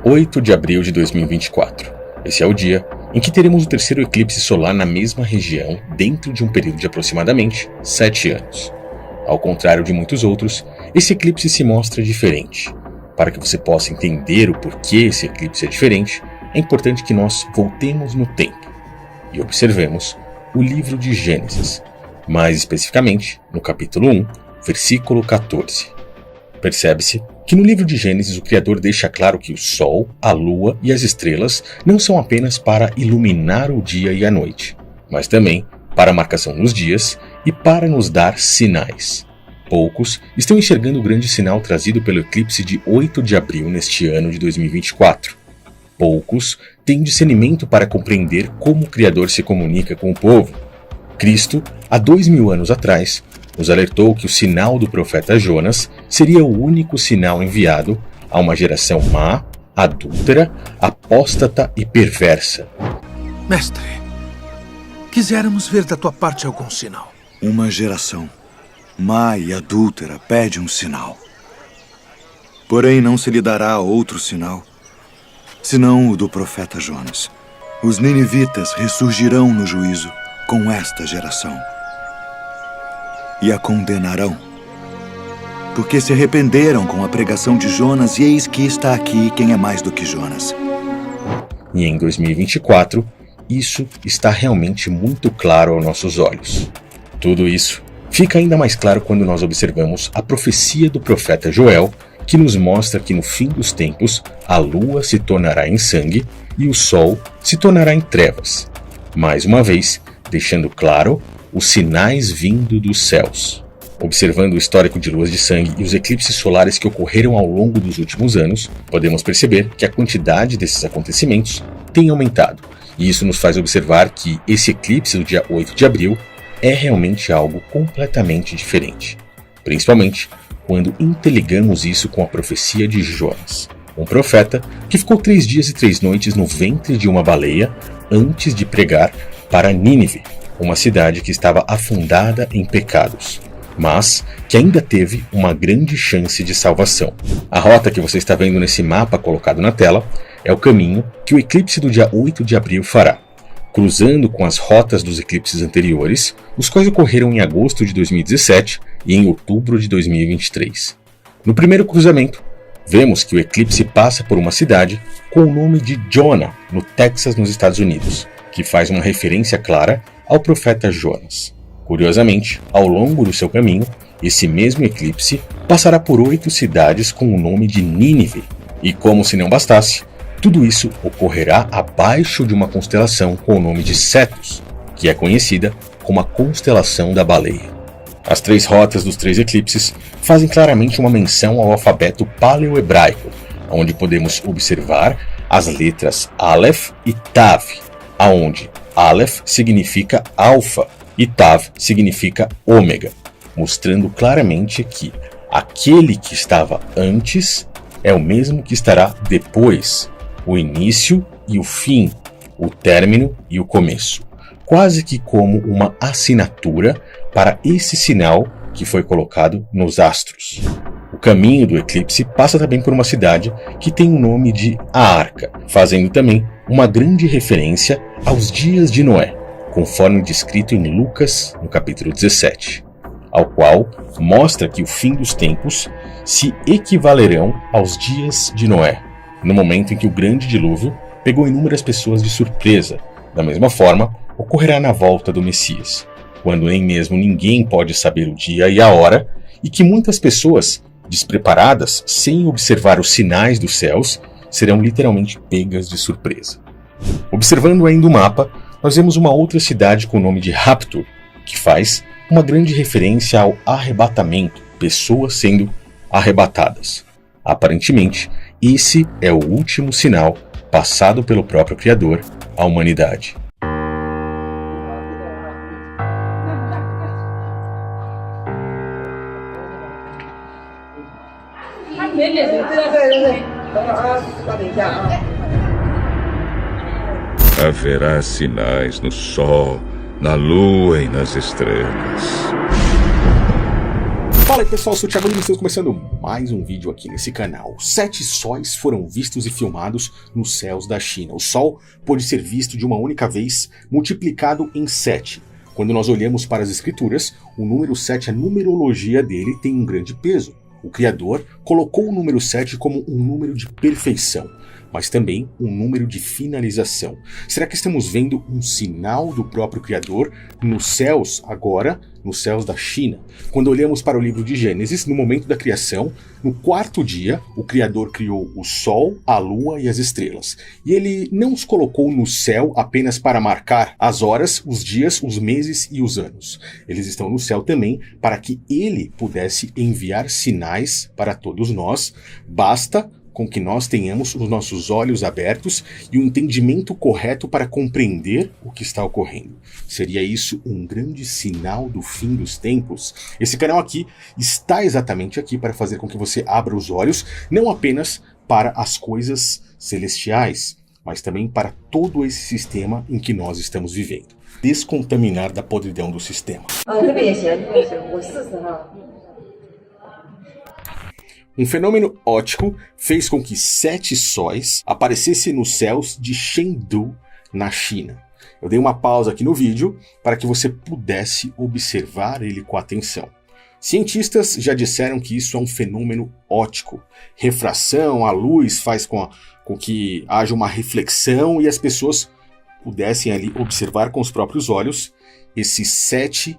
8 de abril de 2024. Esse é o dia em que teremos o terceiro eclipse solar na mesma região dentro de um período de aproximadamente 7 anos. Ao contrário de muitos outros, esse eclipse se mostra diferente. Para que você possa entender o porquê esse eclipse é diferente, é importante que nós voltemos no tempo e observemos o livro de Gênesis, mais especificamente no capítulo 1, versículo 14. Percebe-se que no livro de Gênesis o Criador deixa claro que o Sol, a Lua e as estrelas não são apenas para iluminar o dia e a noite, mas também para a marcação nos dias e para nos dar sinais. Poucos estão enxergando o grande sinal trazido pelo eclipse de 8 de abril neste ano de 2024. Poucos têm discernimento para compreender como o Criador se comunica com o povo. Cristo, há 2000 anos atrás, nos alertou que o sinal do profeta Jonas seria o único sinal enviado a uma geração má, adúltera, apóstata e perversa. Mestre, quiséramos ver da tua parte algum sinal. Uma geração má e adúltera pede um sinal. Porém, não se lhe dará outro sinal, senão o do profeta Jonas. Os ninivitas ressurgirão no juízo com esta geração e a condenarão, porque se arrependeram com a pregação de Jonas, e eis que está aqui quem é mais do que Jonas. E em 2024, isso está realmente muito claro aos nossos olhos. Tudo isso fica ainda mais claro quando nós observamos a profecia do profeta Joel, que nos mostra que no fim dos tempos a lua se tornará em sangue e o sol se tornará em trevas. Mais uma vez, deixando claro os sinais vindo dos céus. Observando o histórico de luas de sangue e os eclipses solares que ocorreram ao longo dos últimos anos, podemos perceber que a quantidade desses acontecimentos tem aumentado. E isso nos faz observar que esse eclipse do dia 8 de abril é realmente algo completamente diferente. Principalmente quando interligamos isso com a profecia de Jonas, um profeta que ficou 3 dias e 3 noites no ventre de uma baleia antes de pregar para Nínive, uma cidade que estava afundada em pecados, mas que ainda teve uma grande chance de salvação. A rota que você está vendo nesse mapa colocado na tela é o caminho que o eclipse do dia 8 de abril fará, cruzando com as rotas dos eclipses anteriores, os quais ocorreram em agosto de 2017 e em outubro de 2023. No primeiro cruzamento, vemos que o eclipse passa por uma cidade com o nome de Jonah, no Texas, nos Estados Unidos, que faz uma referência clara ao profeta Jonas. Curiosamente, ao longo do seu caminho, esse mesmo eclipse passará por 8 cidades com o nome de Nínive. E como se não bastasse, tudo isso ocorrerá abaixo de uma constelação com o nome de Cetus, que é conhecida como a constelação da baleia. As 3 rotas dos 3 eclipses fazem claramente uma menção ao alfabeto paleohebraico, onde podemos observar as letras Aleph e Tav, aonde Aleph significa alfa e Tav significa ômega, mostrando claramente que aquele que estava antes é o mesmo que estará depois, o início e o fim, o término e o começo, quase que como uma assinatura para esse sinal que foi colocado nos astros. O caminho do eclipse passa também por uma cidade que tem o nome de A Arca, fazendo também uma grande referência aos dias de Noé, conforme descrito em Lucas, no capítulo 17, ao qual mostra que o fim dos tempos se equivalerão aos dias de Noé, no momento em que o grande dilúvio pegou inúmeras pessoas de surpresa. Da mesma forma, ocorrerá na volta do Messias, quando nem mesmo ninguém pode saber o dia e a hora, e que muitas pessoas, despreparadas, sem observar os sinais dos céus, serão literalmente pegas de surpresa. Observando ainda o mapa, nós vemos uma outra cidade com o nome de Raptur, que faz uma grande referência ao arrebatamento, pessoas sendo arrebatadas. Aparentemente, esse é o último sinal passado pelo próprio Criador à humanidade. Haverá sinais no sol, na lua e nas estrelas. Fala aí pessoal, eu sou o Thiago e estamos começando mais um vídeo aqui nesse canal. 7 sóis foram vistos e filmados nos céus da China. O Sol pôde ser visto de uma única vez, multiplicado em 7. Quando nós olhamos para as escrituras, o número 7, a numerologia dele tem um grande peso. O Criador colocou o número 7 como um número de perfeição, mas também um número de finalização. Será que estamos vendo um sinal do próprio Criador nos céus agora, nos céus da China? Quando olhamos para o livro de Gênesis, no momento da criação, no 4º dia, o Criador criou o Sol, a Lua e as estrelas. E ele não os colocou no céu apenas para marcar as horas, os dias, os meses e os anos. Eles estão no céu também para que ele pudesse enviar sinais para todos nós. Basta com que nós tenhamos os nossos olhos abertos e o entendimento correto para compreender o que está ocorrendo. Seria isso um grande sinal do fim dos tempos? Esse canal aqui está exatamente aqui para fazer com que você abra os olhos, não apenas para as coisas celestiais, mas também para todo esse sistema em que nós estamos vivendo. Descontaminar da podridão do sistema. Um fenômeno óptico fez com que 7 sóis aparecessem nos céus de Chengdu, na China. Eu dei uma pausa aqui no vídeo para que você pudesse observar ele com atenção. Cientistas já disseram que isso é um fenômeno óptico. Refração, a luz faz com que haja uma reflexão e as pessoas pudessem ali observar com os próprios olhos esses 7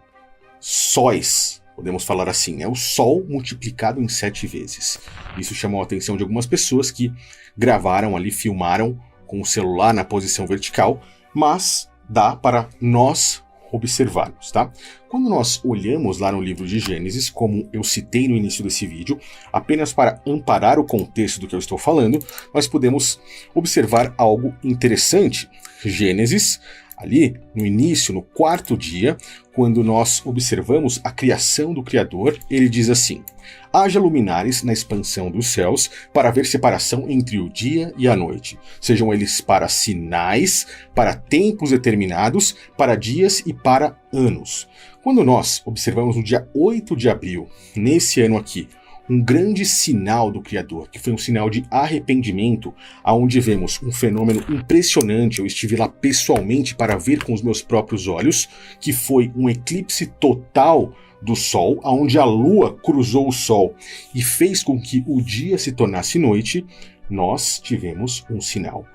sóis. Podemos falar assim, é o Sol multiplicado em 7 vezes. Isso chamou a atenção de algumas pessoas que gravaram ali, filmaram com o celular na posição vertical, mas dá para nós observarmos, tá? Quando nós olhamos lá no livro de Gênesis, como eu citei no início desse vídeo, apenas para amparar o contexto do que eu estou falando, nós podemos observar algo interessante. Gênesis, ali no início, no 4º dia, quando nós observamos a criação do Criador, ele diz assim: haja luminares na expansão dos céus para haver separação entre o dia e a noite. Sejam eles para sinais, para tempos determinados, para dias e para anos. Quando nós observamos no dia 8 de abril, nesse ano aqui, um grande sinal do Criador, que foi um sinal de arrependimento, aonde vemos um fenômeno impressionante. Eu estive lá pessoalmente para ver com os meus próprios olhos, que foi um eclipse total do Sol, aonde a Lua cruzou o Sol e fez com que o dia se tornasse noite. Nós tivemos um sinal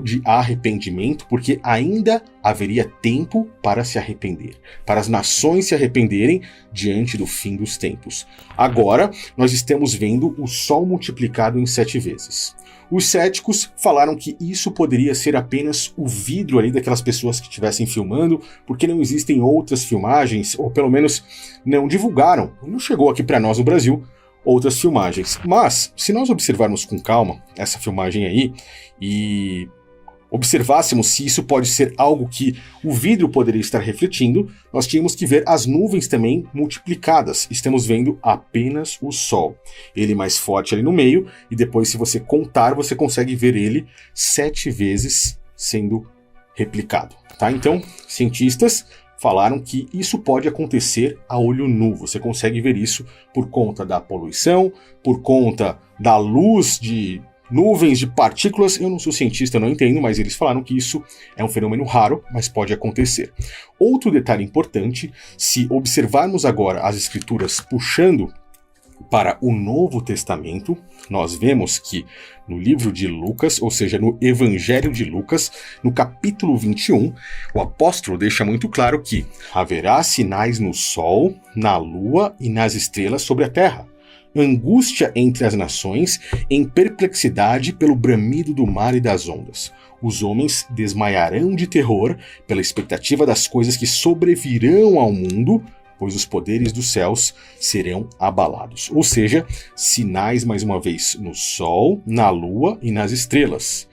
de arrependimento, porque ainda haveria tempo para se arrepender, para as nações se arrependerem diante do fim dos tempos. Agora, nós estamos vendo o Sol multiplicado em 7 vezes. Os céticos falaram que isso poderia ser apenas o vidro ali daquelas pessoas que estivessem filmando, porque não existem outras filmagens, ou pelo menos não divulgaram, não chegou aqui para nós no Brasil, outras filmagens. Mas, se nós observarmos com calma essa filmagem aí e observássemos se isso pode ser algo que o vidro poderia estar refletindo, nós tínhamos que ver as nuvens também multiplicadas. Estamos vendo apenas o Sol. Ele mais forte ali no meio, e depois, se você contar, você consegue ver ele 7 vezes sendo replicado. Tá? Então, cientistas falaram que isso pode acontecer a olho nu. Você consegue ver isso por conta da poluição, por conta da luz de nuvens de partículas. Eu não sou cientista, não entendo, mas eles falaram que isso é um fenômeno raro, mas pode acontecer. Outro detalhe importante, se observarmos agora as escrituras puxando para o Novo Testamento, nós vemos que no livro de Lucas, ou seja, no Evangelho de Lucas, no capítulo 21, o apóstolo deixa muito claro que haverá sinais no sol, na lua e nas estrelas sobre a terra. Angústia entre as nações, em perplexidade pelo bramido do mar e das ondas. Os homens desmaiarão de terror pela expectativa das coisas que sobrevirão ao mundo, pois os poderes dos céus serão abalados. Ou seja, sinais mais uma vez no sol, na lua e nas estrelas.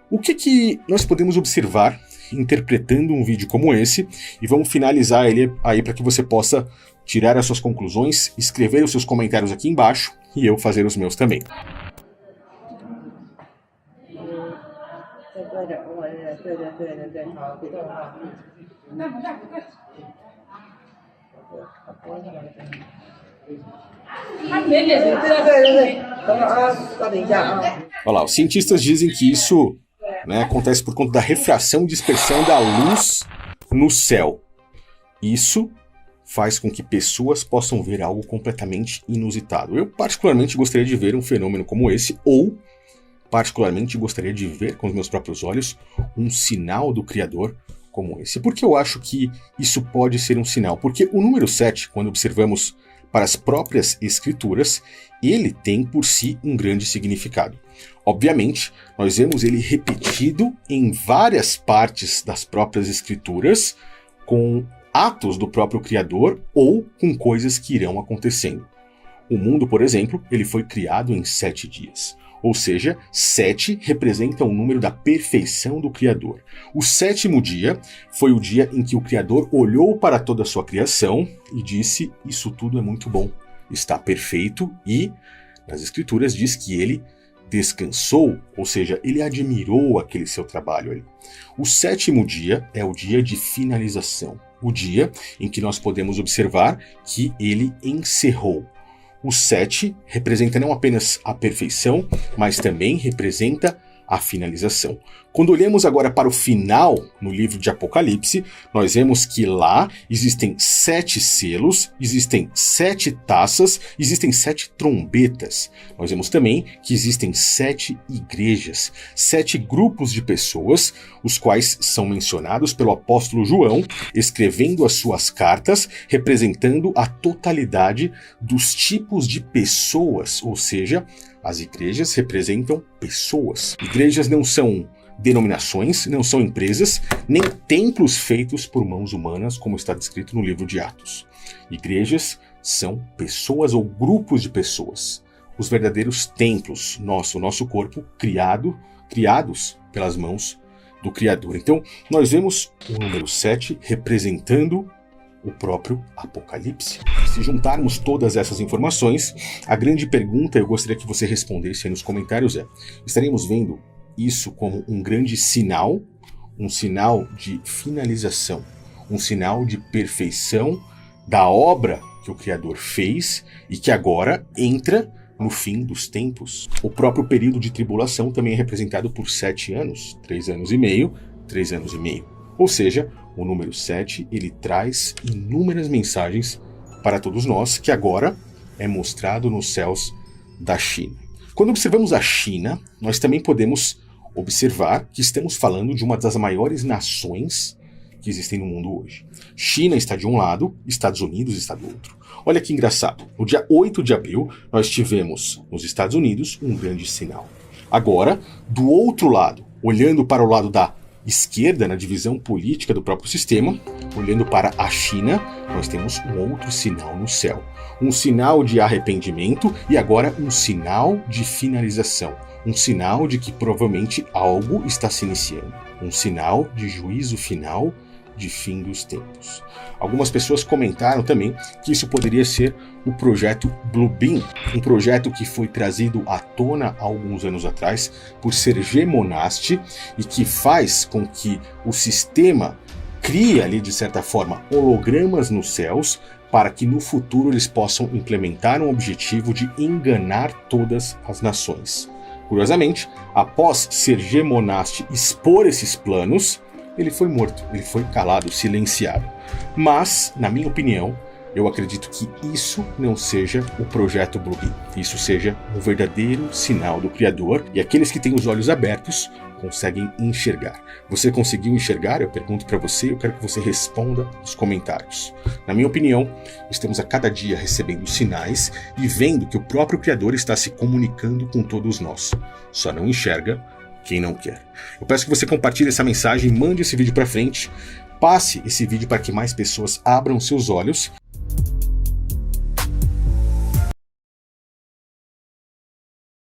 O que nós podemos observar interpretando um vídeo como esse? E vamos finalizar ele aí para que você possa tirar as suas conclusões, escrever os seus comentários aqui embaixo e eu fazer os meus também. Olha lá, os cientistas dizem que isso, né, acontece por conta da refração e dispersão da luz no céu. Isso faz com que pessoas possam ver algo completamente inusitado. Eu particularmente gostaria de ver um fenômeno como esse, ou particularmente gostaria de ver com os meus próprios olhos um sinal do Criador como esse. Por que eu acho que isso pode ser um sinal? Porque o número 7, quando observamos para as próprias escrituras, ele tem por si um grande significado. Obviamente, nós vemos ele repetido em várias partes das próprias escrituras, com atos do próprio Criador ou com coisas que irão acontecendo. O mundo, por exemplo, ele foi criado em 7 dias. Ou seja, 7 representa o número da perfeição do Criador. O 7º dia foi o dia em que o Criador olhou para toda a sua criação e disse: isso tudo é muito bom, está perfeito, e nas Escrituras diz que ele descansou, ou seja, ele admirou aquele seu trabalho ali. O 7º dia é o dia de finalização, o dia em que nós podemos observar que ele encerrou. O 7 representa não apenas a perfeição, mas também representa a finalização. Quando olhamos agora para o final no livro de Apocalipse, nós vemos que lá existem 7 selos, existem 7 taças, existem 7 trombetas. Nós vemos também que existem 7 igrejas, 7 grupos de pessoas, os quais são mencionados pelo apóstolo João, escrevendo as suas cartas, representando a totalidade dos tipos de pessoas, ou seja, as igrejas representam pessoas. Igrejas não são denominações, não são empresas, nem templos feitos por mãos humanas, como está descrito no livro de Atos. Igrejas são pessoas ou grupos de pessoas. Os verdadeiros templos, nosso corpo, criados pelas mãos do Criador. Então, nós vemos o número 7 representando o próprio Apocalipse. Se juntarmos todas essas informações, a grande pergunta eu gostaria que você respondesse aí nos comentários é: estaremos vendo isso como um grande sinal, um sinal de finalização, um sinal de perfeição da obra que o Criador fez e que agora entra no fim dos tempos? O próprio período de tribulação também é representado por 7 anos, 3 anos e meio, 3 anos e meio. Ou seja, o número 7, ele traz inúmeras mensagens para todos nós, que agora é mostrado nos céus da China. Quando observamos a China, nós também podemos observar que estamos falando de uma das maiores nações que existem no mundo hoje. China está de um lado, Estados Unidos está do outro. Olha que engraçado, no dia 8 de abril, nós tivemos nos Estados Unidos um grande sinal. Agora, do outro lado, olhando para o lado da esquerda, na divisão política do próprio sistema, olhando para a China, nós temos um outro sinal no céu. Um sinal de arrependimento e agora um sinal de finalização. Um sinal de que provavelmente algo está se iniciando. Um sinal de juízo final, de fim dos tempos. Algumas pessoas comentaram também que isso poderia ser o projeto Blue Beam, um projeto que foi trazido à tona há alguns anos atrás por Sergei Monast e que faz com que o sistema crie ali, de certa forma, hologramas nos céus para que no futuro eles possam implementar um objetivo de enganar todas as nações. Curiosamente, após Sergei Monast expor esses planos, ele foi morto, ele foi calado, silenciado. Mas, na minha opinião, eu acredito que isso não seja o projeto Blue Beam. Isso seja um verdadeiro sinal do Criador e aqueles que têm os olhos abertos conseguem enxergar. Você conseguiu enxergar? Eu pergunto para você, eu quero que você responda nos comentários. Na minha opinião, estamos a cada dia recebendo sinais e vendo que o próprio Criador está se comunicando com todos nós. Só não enxerga quem não quer. Eu peço que você compartilhe essa mensagem, mande esse vídeo para frente, passe esse vídeo para que mais pessoas abram seus olhos